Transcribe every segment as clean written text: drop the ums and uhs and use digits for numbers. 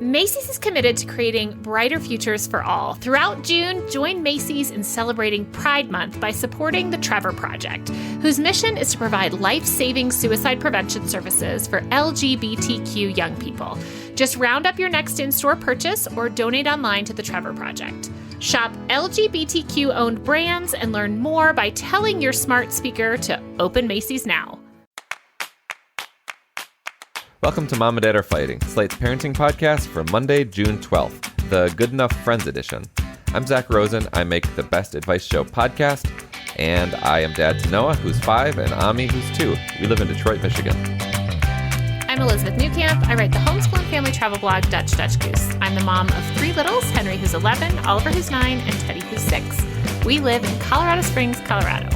Macy's is committed to creating brighter futures for all. Throughout June, join Macy's in celebrating Pride Month by supporting the Trevor Project, whose mission is to provide life-saving suicide prevention services for LGBTQ young people. Just round up your next in-store purchase or donate online to the Trevor Project. Shop LGBTQ-owned brands and learn more by telling your smart speaker to open Macy's now. Welcome to Mom and Dad Are Fighting, Slate's parenting podcast for Monday, June 12th, the Good Enough Friends edition. I'm Zach Rosen. I make the Best Advice Show podcast, and I am dad to Noah, who's 5, and Ami, who's 2. We live in Detroit, Michigan. I'm Elizabeth Newcamp. I write the homeschool and family travel blog Dutch Goose. I'm the mom of 3 littles, Henry, who's 11, Oliver, who's 9, and Teddy, who's 6. We live in Colorado Springs, Colorado.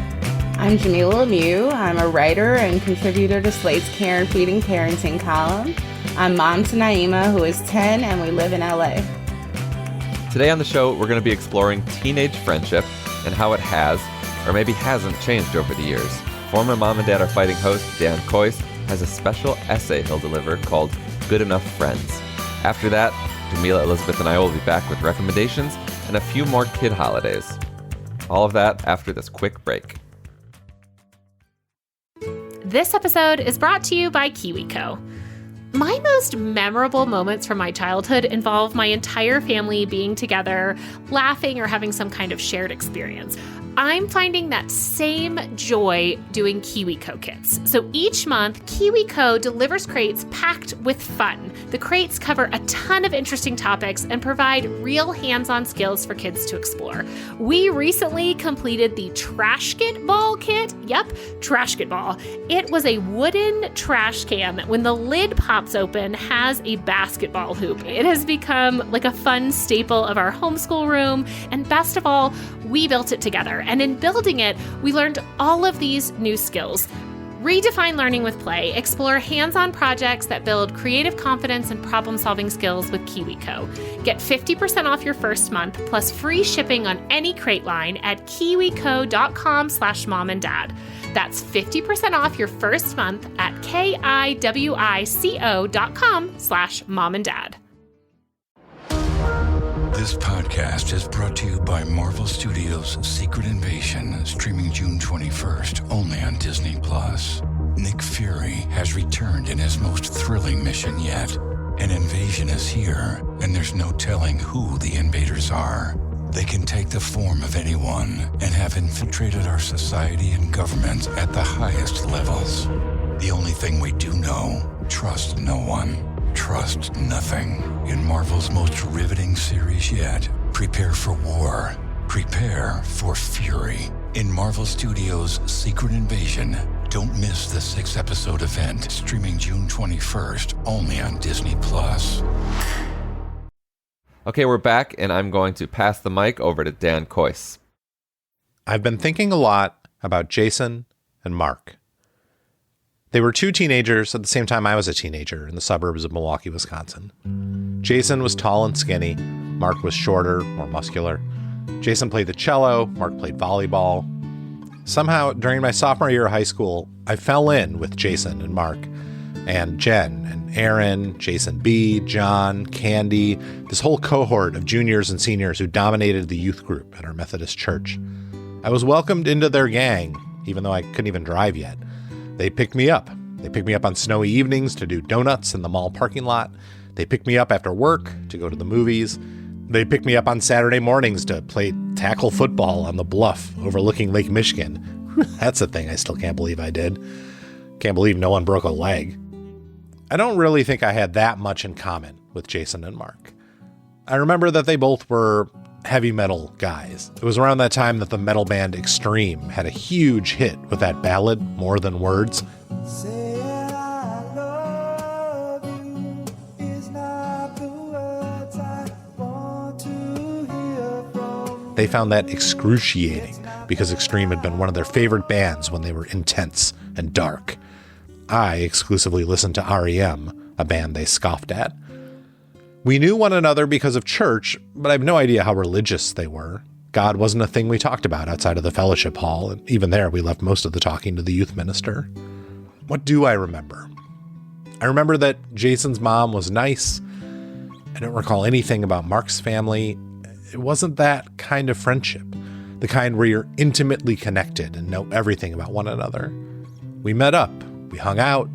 I'm Jamilah Lemieux. I'm a writer and contributor to Slate's Care and Feeding Parenting column. I'm mom to Naima, who is 10, and we live in LA. Today on the show, we're going to be exploring teenage friendship and how it has, or maybe hasn't, changed over the years. Former Mom and Dad Are Fighting host Dan Coyce has a special essay he'll deliver called Good Enough Friends. After that, Jamilah, Elizabeth, and I will be back with recommendations and a few more kid holidays. All of that after this quick break. This episode is brought to you by KiwiCo. My most memorable moments from my childhood involve my entire family being together, laughing, or having some kind of shared experience. I'm finding that same joy doing KiwiCo kits. So each month, KiwiCo delivers crates packed with fun. The crates cover a ton of interesting topics and provide real hands-on skills for kids to explore. We recently completed the Trashkit Ball kit. Yep, Trashkit Ball. It was a wooden trash can that when the lid pops open has a basketball hoop. It has become like a fun staple of our homeschool room. And best of all, we built it together. And in building it, we learned all of these new skills. Redefine learning with play. Explore hands-on projects that build creative confidence and problem-solving skills with KiwiCo. Get 50% off your first month plus free shipping on any crate line at kiwico.com/momanddad. That's 50% off your first month at kiwico.com/momanddad. This podcast is brought to you by Marvel Studios' Secret Invasion, streaming June 21st, only on Disney Plus. Nick Fury has returned in his most thrilling mission yet. An invasion is here, and there's no telling who the invaders are. They can take the form of anyone and have infiltrated our society and government at the highest levels. The only thing we do know, trust no one. Trust nothing. In Marvel's most riveting series yet, prepare for war. Prepare for fury. In Marvel Studios' Secret Invasion, don't miss the 6-episode event, streaming June 21st, only on Disney Plus. Okay, we're back, and I'm going to pass the mic over to Dan Coyce. I've been thinking a lot about Jason and Mark. They were 2 teenagers at the same time I was a teenager in the suburbs of Milwaukee, Wisconsin. Jason was tall and skinny. Mark was shorter, more muscular. Jason played the cello. Mark played volleyball. Somehow, during my sophomore year of high school, I fell in with Jason and Mark and Jen and Aaron, Jason B., John, Candy, this whole cohort of juniors and seniors who dominated the youth group at our Methodist church. I was welcomed into their gang, even though I couldn't even drive yet. They picked me up. They picked me up on snowy evenings to do donuts in the mall parking lot. They picked me up after work to go to the movies. They picked me up on Saturday mornings to play tackle football on the bluff overlooking Lake Michigan. That's a thing I still can't believe I did. Can't believe no one broke a leg. I don't really think I had that much in common with Jason and Mark. I remember that they both were heavy metal guys. It was around that time that the metal band Extreme had a huge hit with that ballad, More Than Words. Say I love you is not the words I want to hear from. They found that excruciating because Extreme had been one of their favorite bands when they were intense and dark. I exclusively listened to REM, a band they scoffed at. We knew one another because of church, but I have no idea how religious they were. God wasn't a thing we talked about outside of the fellowship hall, and even there we left most of the talking to the youth minister. What do I remember? I remember that Jason's mom was nice. I don't recall anything about Mark's family. It wasn't that kind of friendship, the kind where you're intimately connected and know everything about one another. We met up, we hung out,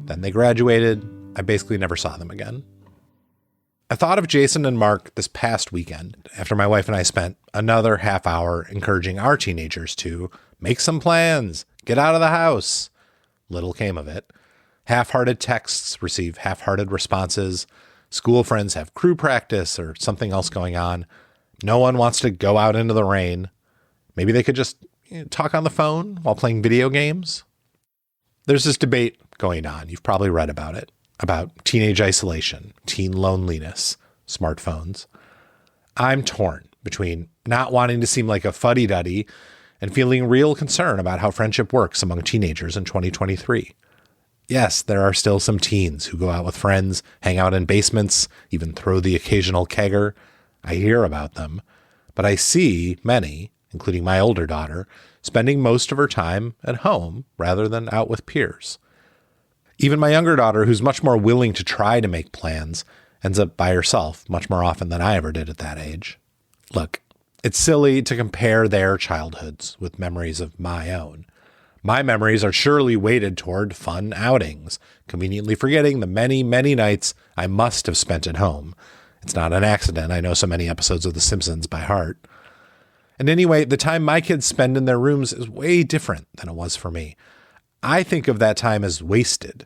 then they graduated. I basically never saw them again. I thought of Jason and Mark this past weekend after my wife and I spent another half hour encouraging our teenagers to make some plans, get out of the house. Little came of it. Half-hearted texts receive half-hearted responses. School friends have crew practice or something else going on. No one wants to go out into the rain. Maybe they could just talk on the phone while playing video games. There's this debate going on. You've probably read about it, about teenage isolation, teen loneliness, smartphones. I'm torn between not wanting to seem like a fuddy-duddy and feeling real concern about how friendship works among teenagers in 2023. Yes, there are still some teens who go out with friends, hang out in basements, even throw the occasional kegger. I hear about them, but I see many, including my older daughter, spending most of her time at home rather than out with peers. Even my younger daughter, who's much more willing to try to make plans, ends up by herself much more often than I ever did at that age. Look, it's silly to compare their childhoods with memories of my own. My memories are surely weighted toward fun outings, conveniently forgetting the many, many nights I must have spent at home. It's not an accident I know so many episodes of The Simpsons by heart. And anyway, the time my kids spend in their rooms is way different than it was for me. I think of that time as wasted,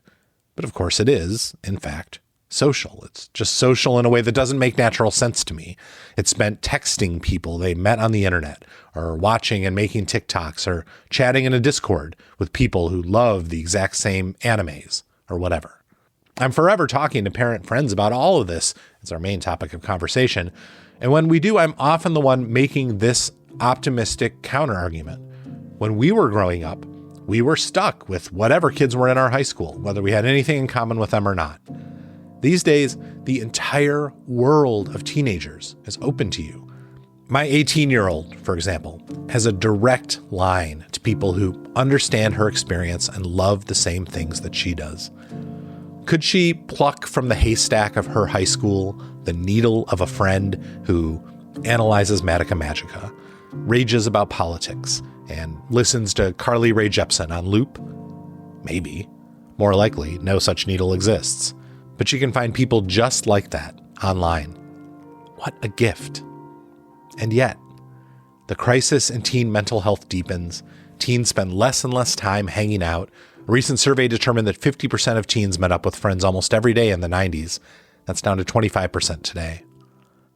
but of course it is, in fact, social. It's just social in a way that doesn't make natural sense to me. It's spent texting people they met on the internet, or watching and making TikToks, or chatting in a Discord with people who love the exact same animes, or whatever. I'm forever talking to parent friends about all of this. It's our main topic of conversation. And when we do, I'm often the one making this optimistic counter-argument. When we were growing up, we were stuck with whatever kids were in our high school, whether we had anything in common with them or not. These days, the entire world of teenagers is open to you. My 18-year-old, for example, has a direct line to people who understand her experience and love the same things that she does. Could she pluck from the haystack of her high school the needle of a friend who analyzes Madoka Magica, rages about politics, and listens to Carly Rae Jepsen on loop? Maybe. More likely, no such needle exists. But you can find people just like that online. What a gift. And yet, the crisis in teen mental health deepens. Teens spend less and less time hanging out. A recent survey determined that 50% of teens met up with friends almost every day in the 90s. That's down to 25% today.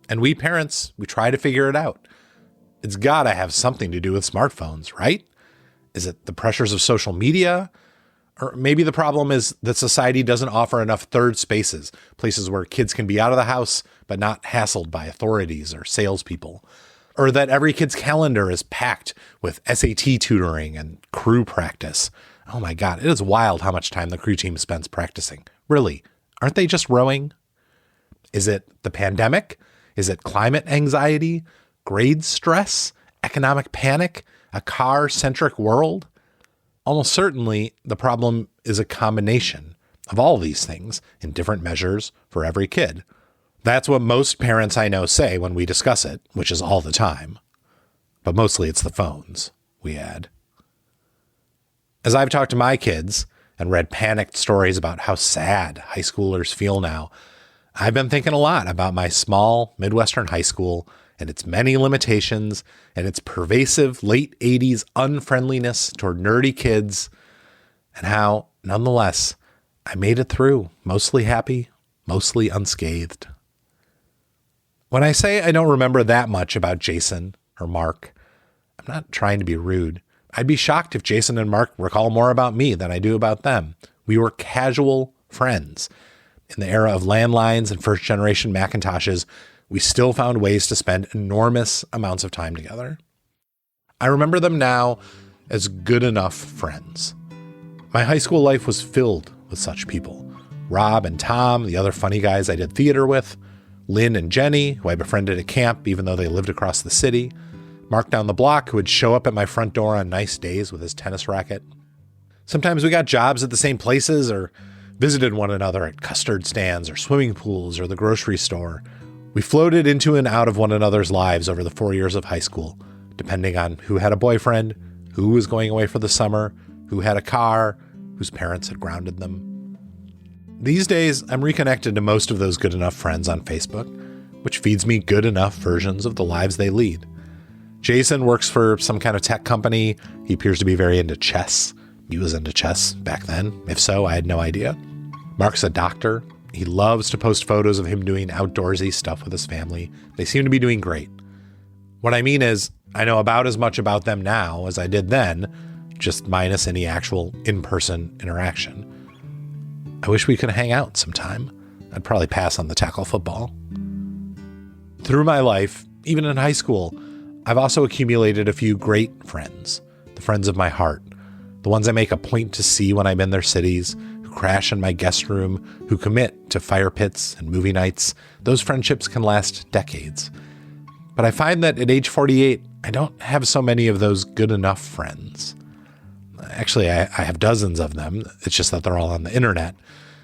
And we parents, we try to figure it out. It's gotta have something to do with smartphones, right? Is it the pressures of social media? Or maybe the problem is that society doesn't offer enough third spaces, places where kids can be out of the house, but not hassled by authorities or salespeople. Or that every kid's calendar is packed with SAT tutoring and crew practice. Oh my God, it is wild how much time the crew team spends practicing. Really, aren't they just rowing? Is it the pandemic? Is it climate anxiety? Grade stress? Economic panic? A car-centric world? Almost certainly, the problem is a combination of all these things in different measures for every kid. That's what most parents I know say when we discuss it, which is all the time. But mostly it's the phones, we add. As I've talked to my kids and read panicked stories about how sad high schoolers feel now, I've been thinking a lot about my small Midwestern high school and its many limitations and its pervasive late 80s unfriendliness toward nerdy kids, and how, nonetheless, I made it through, mostly happy, mostly unscathed. When I say I don't remember that much about Jason or Mark, I'm not trying to be rude. I'd be shocked if Jason and Mark recall more about me than I do about them. We were casual friends. In the era of landlines and first-generation Macintoshes, we still found ways to spend enormous amounts of time together. I remember them now as good enough friends. My high school life was filled with such people. Rob and Tom, the other funny guys I did theater with, Lynn and Jenny, who I befriended at camp even though they lived across the city, Mark down the block, who would show up at my front door on nice days with his tennis racket. Sometimes we got jobs at the same places, or visited one another at custard stands or swimming pools or the grocery store. We floated into and out of one another's lives over the 4 years of high school, depending on who had a boyfriend, who was going away for the summer, who had a car, whose parents had grounded them. These days, I'm reconnected to most of those good enough friends on Facebook, which feeds me good enough versions of the lives they lead. Jason works for some kind of tech company. He appears to be very into chess. He was into chess back then. If so, I had no idea. Mark's a doctor. He loves to post photos of him doing outdoorsy stuff with his family. They seem to be doing great. What I mean is, I know about as much about them now as I did then, just minus any actual in-person interaction. I wish we could hang out sometime. I'd probably pass on the tackle football. Through my life, even in high school, I've also accumulated a few great friends, the friends of my heart, the ones I make a point to see when I'm in their cities, who crash in my guest room, who commit to fire pits and movie nights. Those friendships can last decades. But I find that at age 48, I don't have so many of those good enough friends. Actually, I have dozens of them. It's just that they're all on the internet.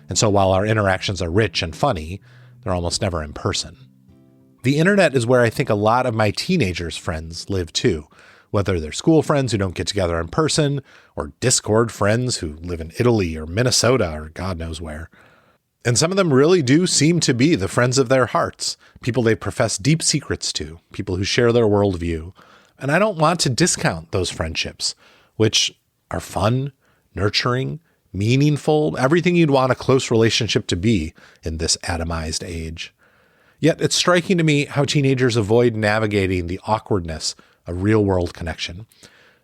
And so while our interactions are rich and funny, they're almost never in person. The internet is where I think a lot of my teenagers' friends live too, whether they're school friends who don't get together in person or Discord friends who live in Italy or Minnesota or God knows where. And some of them really do seem to be the friends of their hearts, people they profess deep secrets to, people who share their worldview. And I don't want to discount those friendships, which are fun, nurturing, meaningful, everything you'd want a close relationship to be in this atomized age. Yet it's striking to me how teenagers avoid navigating the awkwardness of real-world connection.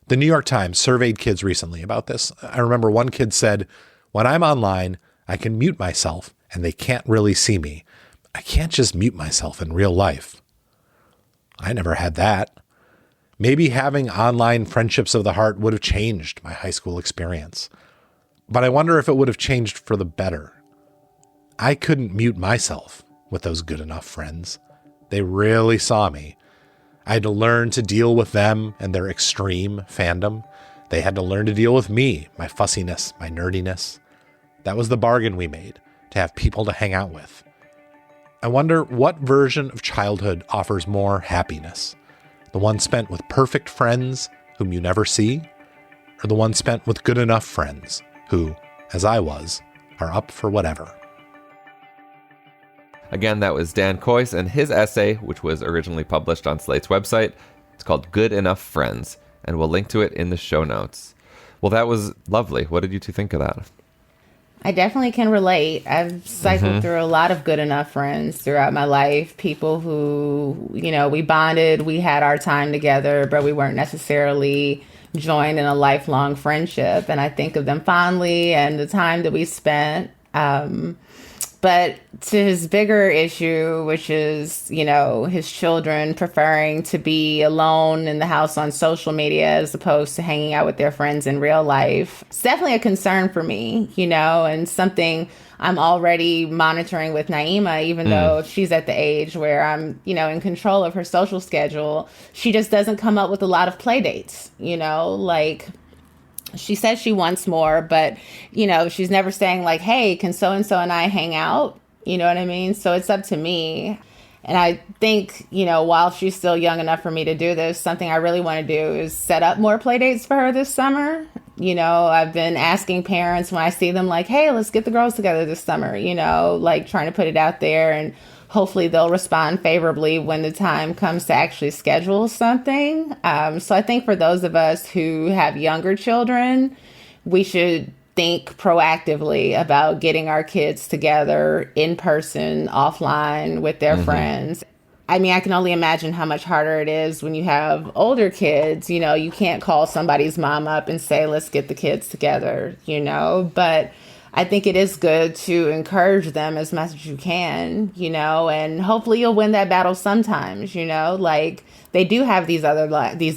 The New York Times surveyed kids recently about this. I remember one kid said, "When I'm online, I can mute myself and they can't really see me. I can't just mute myself in real life." I never had that. Maybe having online friendships of the heart would have changed my high school experience. But I wonder if it would have changed for the better. I couldn't mute myself with those good enough friends. They really saw me. I had to learn to deal with them and their extreme fandom. They had to learn to deal with me, my fussiness, my nerdiness. That was the bargain we made, to have people to hang out with. I wonder what version of childhood offers more happiness. The one spent with perfect friends whom you never see, or the one spent with good enough friends who, as I was, are up for whatever. Again, that was Dan Coyce and his essay, which was originally published on Slate's website. It's called Good Enough Friends, and we'll link to it in the show notes. Well, that was lovely. What did you two think of that? I definitely can relate. I've cycled through a lot of good enough friends throughout my life. People who, we bonded, we had our time together, but we weren't necessarily joined in a lifelong friendship. And I think of them fondly and the time that we spent. But to his bigger issue, which is, his children preferring to be alone in the house on social media as opposed to hanging out with their friends in real life, it's definitely a concern for me, and something I'm already monitoring with Naima, even though she's at the age where I'm, in control of her social schedule. She just doesn't come up with a lot of play dates, she says she wants more, but, she's never saying like, hey, can so-and-so and I hang out? You know what I mean? So it's up to me. And I think, while she's still young enough for me to do this, something I really want to do is set up more play dates for her this summer. I've been asking parents when I see them like, hey, let's get the girls together this summer, trying to put it out there, and hopefully they'll respond favorably when the time comes to actually schedule something. So I think for those of us who have younger children, we should think proactively about getting our kids together in person, offline with their friends. I mean, I can only imagine how much harder it is when you have older kids. You can't call somebody's mom up and say, let's get the kids together, but I think it is good to encourage them as much as you can, and hopefully you'll win that battle sometimes, they do have these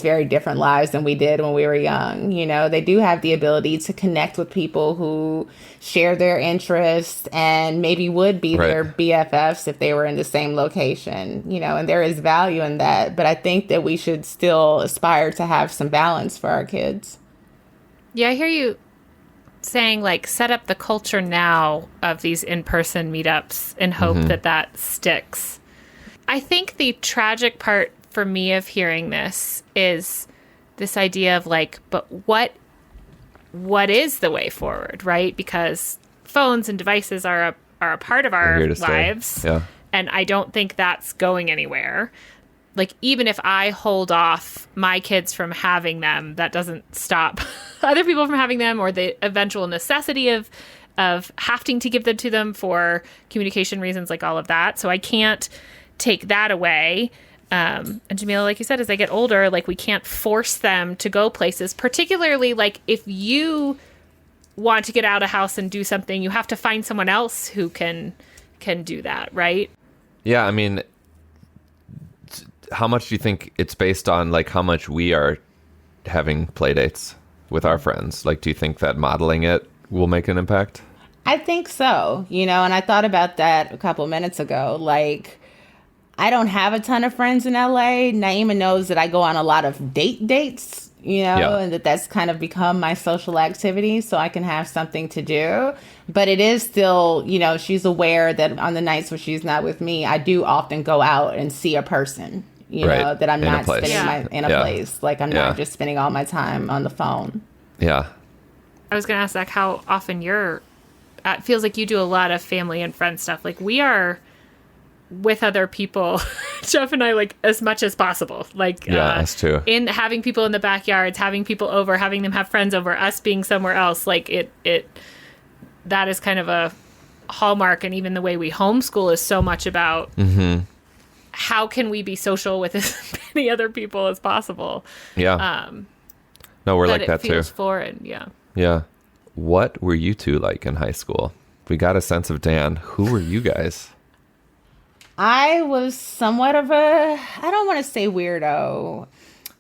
very different lives than we did when we were young. They do have the ability to connect with people who share their interests and maybe would be their BFFs if they were in the same location, and there is value in that. But I think that we should still aspire to have some balance for our kids. Yeah, I hear you. saying like set up the culture now of these in-person meetups and hope that sticks. I think the tragic part for me of hearing this is this idea of like, but what is the way forward, right? Because phones and devices are a part of our lives. Yeah. And I don't think that's going anywhere. Like, even if I hold off my kids from having them, that doesn't stop other people from having them, or the eventual necessity of having to give them to them for communication reasons, like all of that. So I can't take that away. And Jamilah, like you said, as they get older, like we can't force them to go places, particularly like if you want to get out of the house and do something, you have to find someone else who can do that, right? Yeah, I mean, how much do you think it's based on like how much we are having play dates with our friends? Like, do you think that modeling it will make an impact? I think so, and I thought about that a couple minutes ago. Like, I don't have a ton of friends in LA. Naima knows that I go on a lot of dates, and that's kind of become my social activity, so I can have something to do. But it is still, she's aware that on the nights where she's not with me, I do often go out and see a person, that I'm not spending in a place. Like, I'm not just spending all my time on the phone. Yeah. I was going to ask, Zach, how often it feels like you do a lot of family and friend stuff. Like, we are with other people, Jeff and I, like, as much as possible. Like, us too. In having people in the backyards, having people over, having them have friends over, us being somewhere else. Like, that is kind of a hallmark. And even the way we homeschool is so much about how can we be social with as many other people as possible. Yeah. No, we're like that too. It feels foreign. Yeah. Yeah. What were you two like in high school? We got a sense of Dan. Who were you guys? I was somewhat of I don't want to say weirdo.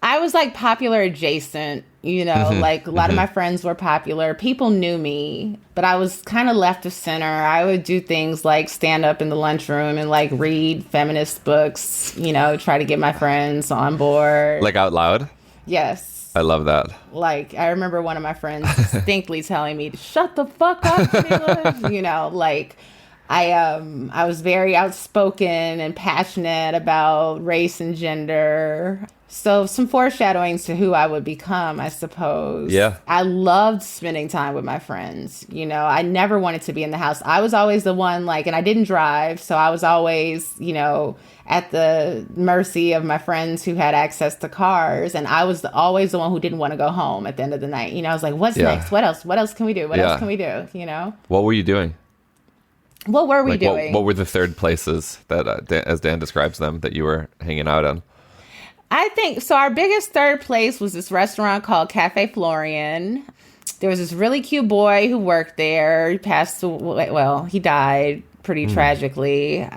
I was like popular adjacent, like a lot of my friends were popular. People knew me, but I was kind of left of center. I would do things like stand up in the lunchroom and like read feminist books, try to get my friends on board. Like out loud? Yes. I love that. Like, I remember one of my friends distinctly telling me to shut the fuck up, Jamilah. Like, I was very outspoken and passionate about race and gender. So some foreshadowings to who I would become, I suppose. Yeah. I loved spending time with my friends. I never wanted to be in the house. I was always the one, like, and I didn't drive. So I was always, at the mercy of my friends who had access to cars. And I was always the one who didn't want to go home at the end of the night. I was like, what's next? What else? What else can we do? What else can we do? What were you doing? What were we doing? What were the third places that, as Dan describes them, that you were hanging out in? I think, so our biggest third place was this restaurant called Cafe Florian. There was this really cute boy who worked there. He passed away, he died pretty tragically.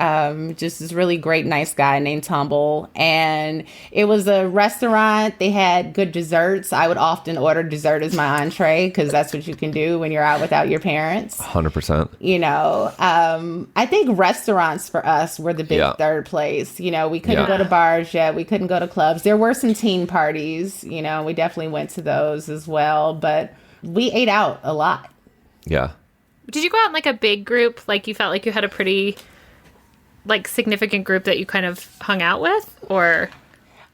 Just this really great, nice guy named Tumble. And it was a restaurant. They had good desserts. I would often order dessert as my entree because that's what you can do when you're out without your parents. 100%. I think restaurants for us were the big third place. We couldn't go to bars yet. We couldn't go to clubs. There were some teen parties. We definitely went to those as well. But we ate out a lot. Yeah. Did you go out in like a big group? Like you felt like you had a pretty like significant group that you kind of hung out with? Or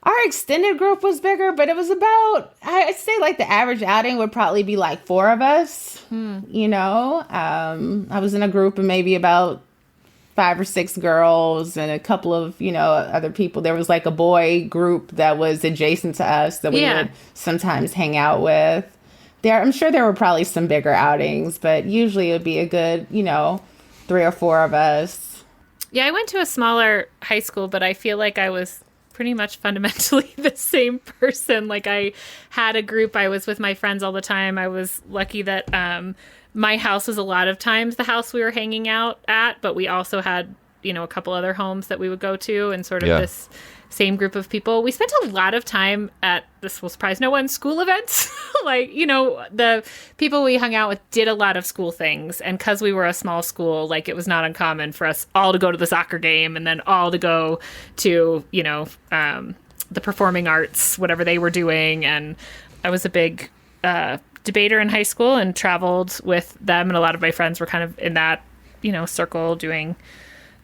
our extended group was bigger, but it was about, I'd say like the average outing would probably be like 4 of us. I was in a group of maybe about 5 or 6 girls and a couple of, other people. There was like a boy group that was adjacent to us that we would sometimes hang out with. I'm sure there were probably some bigger outings, but usually it would be a good, 3 or 4 of us. Yeah, I went to a smaller high school, but I feel like I was pretty much fundamentally the same person. Like I had a group. I was with my friends all the time. I was lucky that my house was a lot of times the house we were hanging out at, but we also had, a couple other homes that we would go to and sort of this same group of people. We spent a lot of time at, this will surprise no one, school events. Like, the people we hung out with did a lot of school things. And because we were a small school, like it was not uncommon for us all to go to the soccer game and then all to go to, the performing arts, whatever they were doing. And I was a big debater in high school and traveled with them. And a lot of my friends were kind of in that, circle doing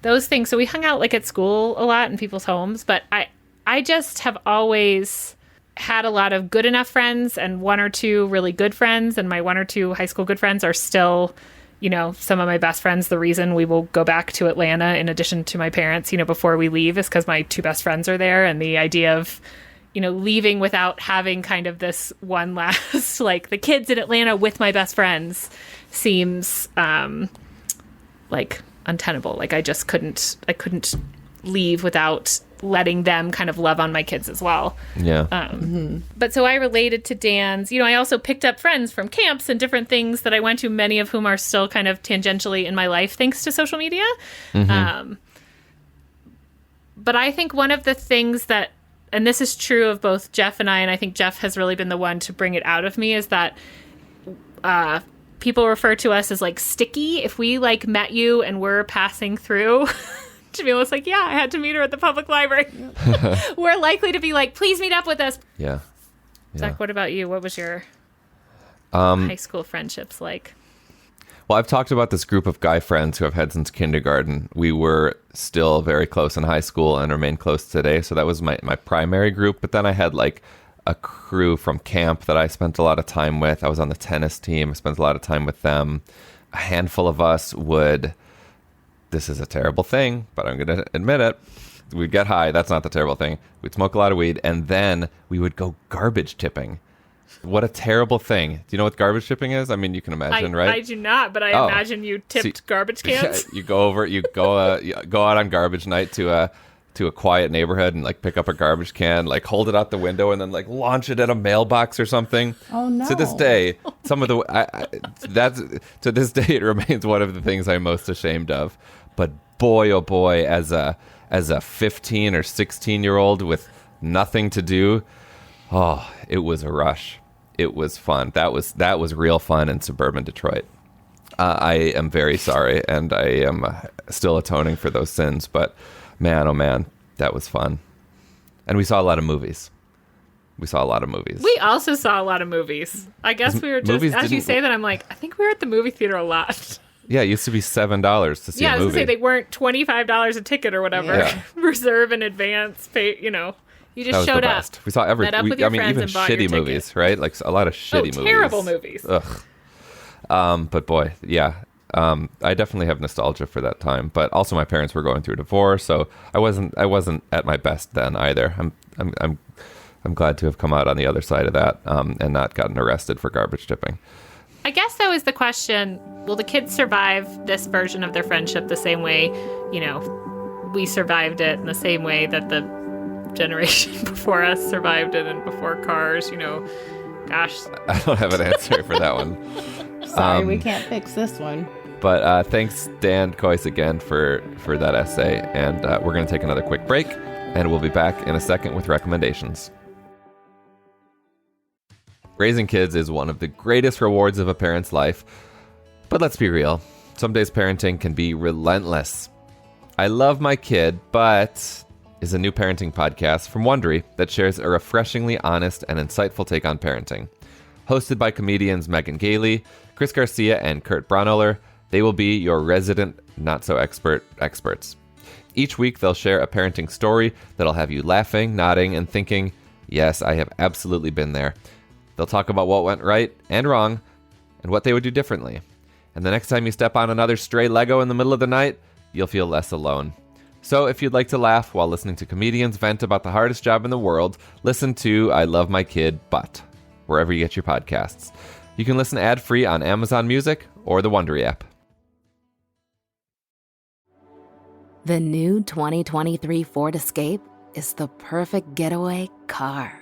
those things. So we hung out like at school a lot in people's homes. But I just have always had a lot of good enough friends and one or two really good friends. And my one or two high school good friends are still, some of my best friends. The reason we will go back to Atlanta in addition to my parents, before we leave is because my two best friends are there. And the idea of, leaving without having kind of this one last, like the kids in Atlanta with my best friends seems like untenable. Like I couldn't leave without letting them kind of love on my kids as well. Yeah. But so I related to Dan's, I also picked up friends from camps and different things that I went to, many of whom are still kind of tangentially in my life thanks to social media. But I think one of the things that, and this is true of both Jeff and I think Jeff has really been the one to bring it out of me, is that people refer to us as like sticky. If we like met you and we're passing through, Jamila's like, yeah, I had to meet her at the public library. We're likely to be like, please meet up with us. Yeah. Zach, what about you? What was your high school friendships like? Well, I've talked about this group of guy friends who I've had since kindergarten. We were still very close in high school and remain close today. So that was my primary group. But then I had like a crew from camp that I spent a lot of time with. I was on the tennis team. I spent a lot of time with them. A handful of us would, this is a terrible thing, but I'm going to admit it. We'd get high. That's not the terrible thing. We'd smoke a lot of weed. And then we would go garbage tipping. What a terrible thing. Do you know what garbage tipping is? I mean, you can imagine, right? I do not, but I imagine you tipped garbage cans. You go out on garbage night to a quiet neighborhood and like pick up a garbage can, like hold it out the window and then like launch it at a mailbox or something. Oh no. To this day, to this day it remains one of the things I'm most ashamed of. But boy, oh boy, as a 15 or 16-year-old with nothing to do, it was a rush. It was fun. That was real fun in suburban Detroit. I am very sorry, and I am still atoning for those sins. But man, oh man, that was fun. And we saw a lot of movies. We also saw a lot of movies. I guess we were just, as you say that, I'm like, I think we were at the movie theater a lot. Yeah, it used to be $7 to see a movie. Yeah, I was going to say, they weren't $25 a ticket or whatever. Yeah. Reserve in advance, pay, You just showed up. We saw everything. Even shitty movies, right? Like a lot of shitty movies. Terrible movies. Ugh. But boy, yeah. I definitely have nostalgia for that time. But also, my parents were going through a divorce, so I wasn't at my best then either. I'm glad to have come out on the other side of that and not gotten arrested for garbage tipping. I guess that was the question. Will the kids survive this version of their friendship the same way, we survived it, in the same way that the generation before us survived it, and before cars, gosh. I don't have an answer for that one. Sorry, we can't fix this one. But thanks, Dan Coyce, again for that essay. And we're going to take another quick break, and we'll be back in a second with recommendations. Raising kids is one of the greatest rewards of a parent's life. But let's be real. Some days parenting can be relentless. I Love My Kid, But is a new parenting podcast from Wondery that shares a refreshingly honest and insightful take on parenting. Hosted by comedians Megan Gailey, Chris Garcia, and Kurt Braunohler, they will be your resident not-so-expert experts. Each week, they'll share a parenting story that'll have you laughing, nodding, and thinking, yes, I have absolutely been there. They'll talk about what went right and wrong and what they would do differently. And the next time you step on another stray Lego in the middle of the night, you'll feel less alone. So if you'd like to laugh while listening to comedians vent about the hardest job in the world, listen to I Love My Kid, But wherever you get your podcasts. You can listen ad-free on Amazon Music or the Wondery app. The new 2023 Ford Escape is the perfect getaway car.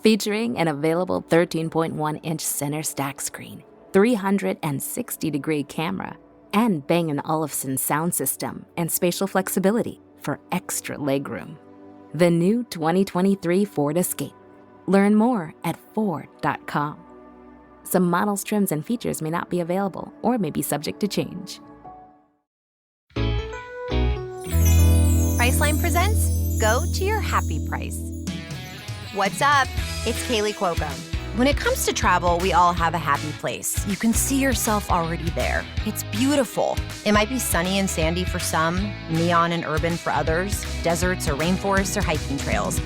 Featuring an available 13.1-inch center stack screen, 360-degree camera, and Bang & Olufsen sound system and spatial flexibility for extra legroom. The new 2023 Ford Escape. Learn more at Ford.com. Some models, trims, and features may not be available or may be subject to change. Priceline presents Go to Your Happy Price. What's up? It's Kaylee Cuoco. When it comes to travel, we all have a happy place. You can see yourself already there. It's beautiful. It might be sunny and sandy for some, neon and urban for others, deserts or rainforests or hiking trails.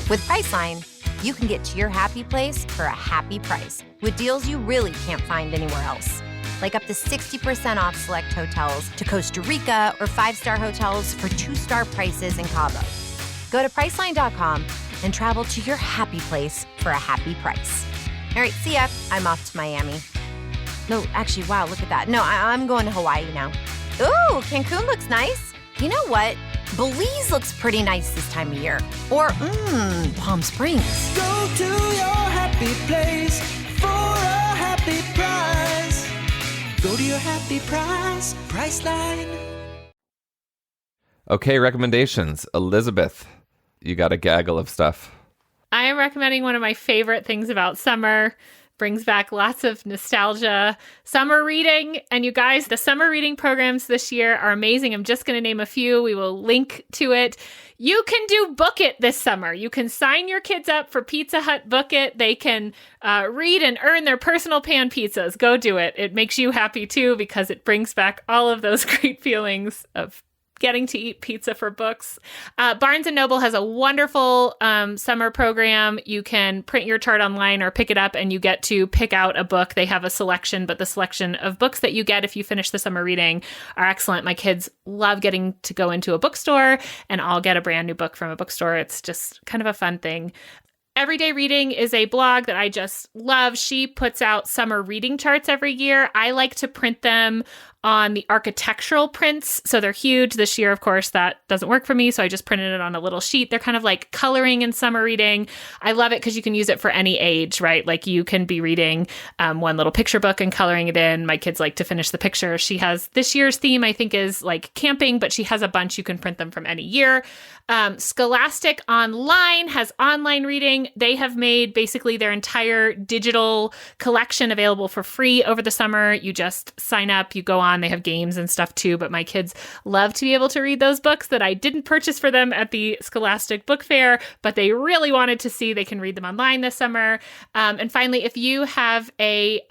With Priceline, you can get to your happy place for a happy price with deals you really can't find anywhere else. Like up to 60% off select hotels to Costa Rica or 5-star hotels for 2-star prices in Cabo. Go to Priceline.com and travel to your happy place for a happy price. All right, see ya. I'm off to Miami. No, actually, wow, look at that. No, I'm going to Hawaii now. Ooh, Cancun looks nice. You know what? Belize looks pretty nice this time of year. Or, Palm Springs. Go to your happy place for a happy price. Go to your happy price, Priceline. Okay, recommendations. Elizabeth, you got a gaggle of stuff. I am recommending one of my favorite things about summer. Brings back lots of nostalgia. Summer reading. And you guys, the summer reading programs this year are amazing. I'm just going to name a few. We will link to it. You can do Book It this summer. You can sign your kids up for Pizza Hut Book It. They can read and earn their personal pan pizzas. Go do it. It makes you happy too because it brings back all of those great feelings of getting to eat pizza for books. Barnes & Noble has a wonderful summer program. You can print your chart online or pick it up and you get to pick out a book. They have a selection, but the selection of books that you get if you finish the summer reading are excellent. My kids love getting to go into a bookstore and I'll get a brand new book from a bookstore. It's just kind of a fun thing. Everyday Reading is a blog that I just love. She puts out summer reading charts every year. I like to print them on the architectural prints. So they're huge. This year, of course, that doesn't work for me. So I just printed it on a little sheet. They're kind of like coloring in summer reading. I love it because you can use it for any age, right? Like you can be reading one little picture book and coloring it in. My kids like to finish the picture. She has this year's theme, I think, is like camping, but she has a bunch. You can print them from any year. Scholastic Online has online reading. They have made basically their entire digital collection available for free over the summer. You just sign up, you go on. They have games and stuff too, but my kids love to be able to read those books that I didn't purchase for them at the Scholastic Book Fair, but they really wanted to see. They can read them online this summer. And finally, if you have a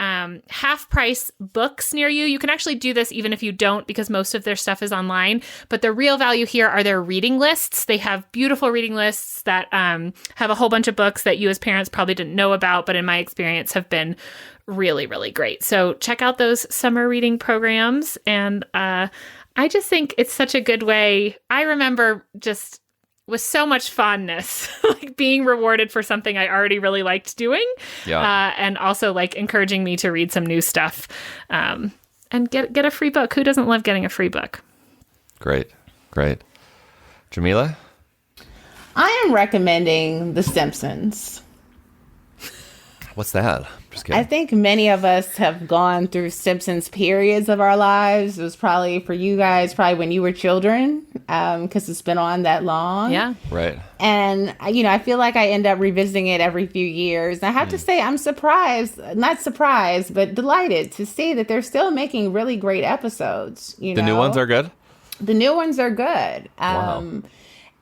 half-price books near you, you can actually do this even if you don't, because most of their stuff is online. But the real value here are their reading lists. They have beautiful reading lists that have a whole bunch of books that you as parents probably didn't know about, but in my experience have been really, really great. So check out those summer reading programs. And I just think it's such a good way. I remember just with so much fondness, like being rewarded for something I already really liked doing. Yeah. And also like encouraging me to read some new stuff and get a free book. Who doesn't love getting a free book? Great. Jamilah? I am recommending The Simpsons. What's that? Just kidding. I think many of us have gone through Simpsons periods of our lives. It was probably for you guys, probably when you were children, because it's been on that long. Yeah. Right. And, I feel like I end up revisiting it every few years. And I have to say, I'm not surprised, but delighted to see that they're still making really great episodes. The new ones are good? The new ones are good. Wow.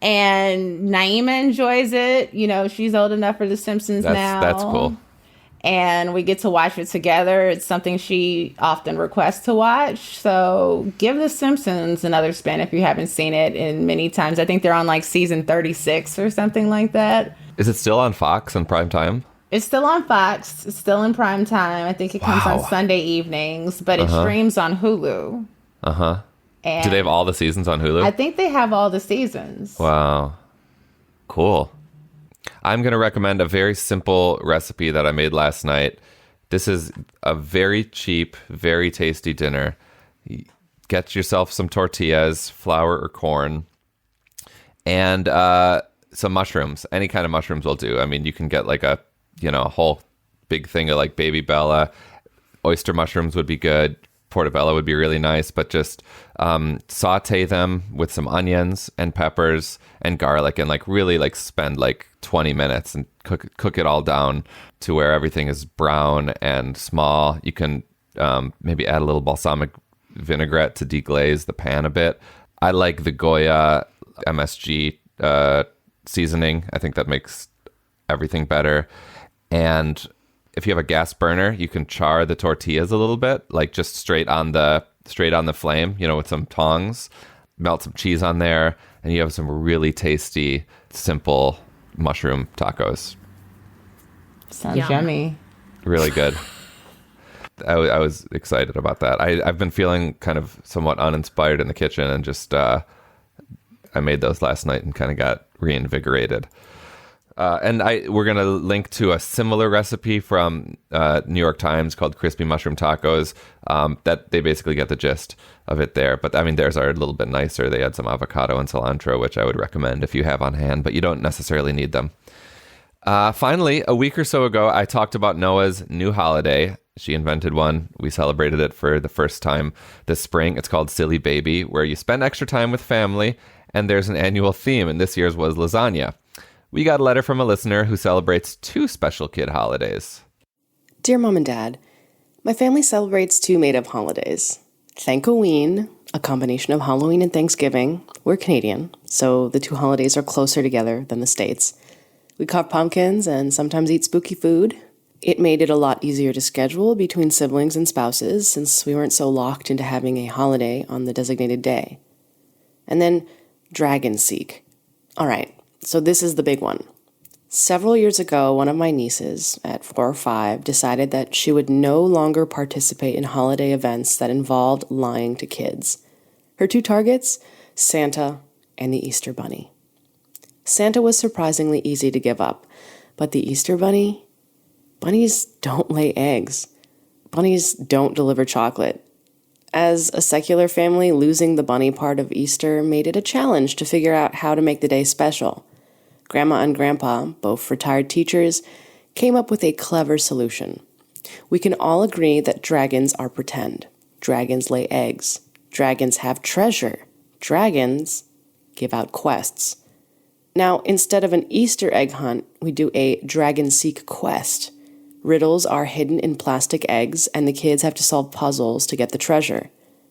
And Naima enjoys it. She's old enough for The Simpsons now. That's cool. And we get to watch it together. It's something she often requests to watch. So give The Simpsons another spin if you haven't seen it in many times. I think they're on like season 36 or something like that. Is it still on Fox in prime time? It's still on Fox. It's still in prime time. I think it comes on Sunday evenings, but it streams on Hulu. Uh-huh. And do they have all the seasons on Hulu? I think they have all the seasons. Wow. Cool. I'm going to recommend a very simple recipe that I made last night. This is a very cheap, very tasty dinner. Get yourself some tortillas, flour or corn, and some mushrooms. Any kind of mushrooms will do. I mean, you can get like a whole big thing of like baby Bella. Oyster mushrooms would be good. Portobello would be really nice, but just saute them with some onions and peppers and garlic and like really like spend like 20 minutes and cook it all down to where everything is brown and small. You can maybe add a little balsamic vinaigrette to deglaze the pan a bit. I like the Goya MSG seasoning. I think that makes everything better. And if you have a gas burner, you can char the tortillas a little bit, like just straight on the flame, with some tongs, melt some cheese on there, and you have some really tasty, simple mushroom tacos. Sounds yummy. Really good. I was excited about that. I've been feeling kind of somewhat uninspired in the kitchen, and just I made those last night and kind of got reinvigorated. And we're going to link to a similar recipe from New York Times called Crispy Mushroom Tacos. That they basically get the gist of it there. But I mean, theirs are a little bit nicer. They add some avocado and cilantro, which I would recommend if you have on hand, but you don't necessarily need them. Finally, a week or so ago, I talked about Noah's new holiday. She invented one. We celebrated it for the first time this spring. It's called Silly Baby, where you spend extra time with family, and there's an annual theme, and this year's was lasagna. We got a letter from a listener who celebrates 2 special kid holidays. Dear Mom and Dad, my family celebrates 2 made-up holidays. Thankoween, a combination of Halloween and Thanksgiving. We're Canadian, so the 2 holidays are closer together than the States. We carve pumpkins and sometimes eat spooky food. It made it a lot easier to schedule between siblings and spouses since we weren't so locked into having a holiday on the designated day. And then Dragon Seek. All right, so this is the big one. Several years ago, one of my nieces, at 4 or 5, decided that she would no longer participate in holiday events that involved lying to kids. Her 2 targets, Santa and the Easter Bunny. Santa was surprisingly easy to give up, but the Easter Bunny? Bunnies don't lay eggs. Bunnies don't deliver chocolate. As a secular family, losing the bunny part of Easter made it a challenge to figure out how to make the day special. Grandma and Grandpa, both retired teachers, came up with a clever solution. We can all agree that dragons are pretend. Dragons lay eggs. Dragons have treasure. Dragons give out quests. Now, instead of an Easter egg hunt, we do a Dragon Seek quest. Riddles are hidden in plastic eggs, and the kids have to solve puzzles to get the treasure.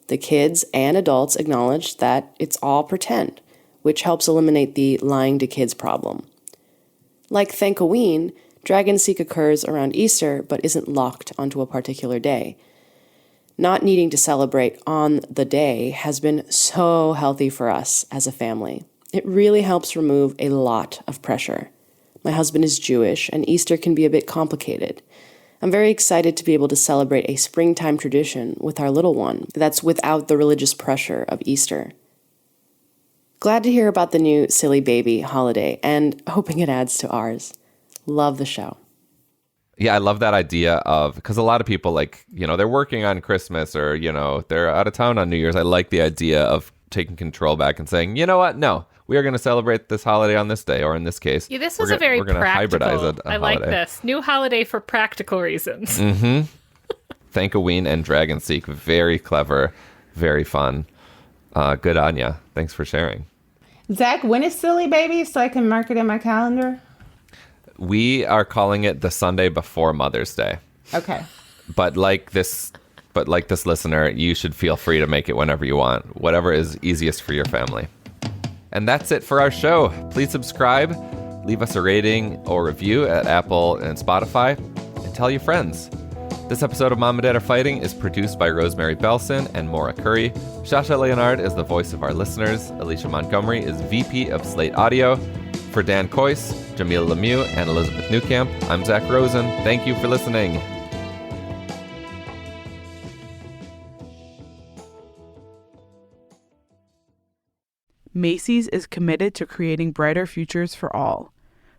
The kids and adults acknowledge that it's all pretend, which helps eliminate the lying to kids problem. Like Thankoween, Dragon Seek occurs around Easter but isn't locked onto a particular day. Not needing to celebrate on the day has been so healthy for us as a family. It really helps remove a lot of pressure. My husband is Jewish, and Easter can be a bit complicated. I'm very excited to be able to celebrate a springtime tradition with our little one that's without the religious pressure of Easter. Glad to hear about the new Silly Baby holiday, and hoping it adds to ours. Love the show. Yeah, I love that idea of, because a lot of people they're working on Christmas or, they're out of town on New Year's. I like the idea of taking control back and saying, you know what? No, we are going to celebrate this holiday on this day, or in this case, yeah, this was a very practical. Hybridize a I like this new holiday for practical reasons. Mm-hmm. Thankoween and Dragon Seek, very clever, very fun. Good on ya. Thanks for sharing. Zach, when is Silly Baby so I can mark it in my calendar? We are calling it the Sunday before Mother's Day. Okay. But like this listener, you should feel free to make it whenever you want, whatever is easiest for your family. And that's it for our show. Please subscribe, leave us a rating or review at Apple and Spotify, and tell your friends. This episode of Mom and Dad Are Fighting is produced by Rosemary Belson and Maura Currie. Shasha Leonard is the voice of our listeners. Alicia Montgomery is VP of Slate Audio. For Dan Coyce, Jamilah Lemieux, and Elizabeth Newcamp, I'm Zach Rosen. Thank you for listening. Macy's is committed to creating brighter futures for all.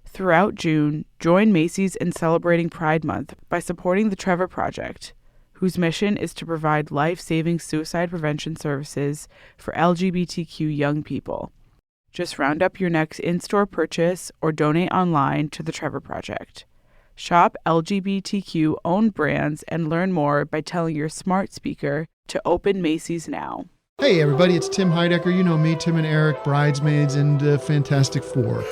Throughout June, join Macy's in celebrating Pride Month by supporting the Trevor Project, whose mission is to provide life-saving suicide prevention services for LGBTQ young people. Just round up your next in-store purchase or donate online to the Trevor Project. Shop LGBTQ-owned brands and learn more by telling your smart speaker to open Macy's now. Hey everybody, it's Tim Heidecker. You know me, Tim and Eric, Bridesmaids, and Fantastic Four.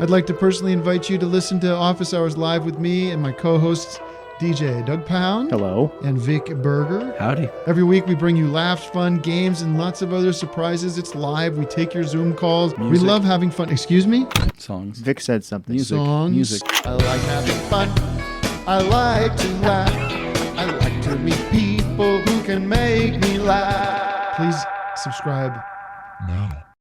I'd like to personally invite you to listen to Office Hours Live with me and my co-hosts, DJ Doug Pound. Hello. And Vic Berger. Howdy. Every week we bring you laughs, fun, games, and lots of other surprises. It's live. We take your Zoom calls. Music. We love having fun. Excuse me? Songs. Vic said something. Songs. Music. I like having fun. I like to laugh. I like to meet people who can make me laugh. Please subscribe now.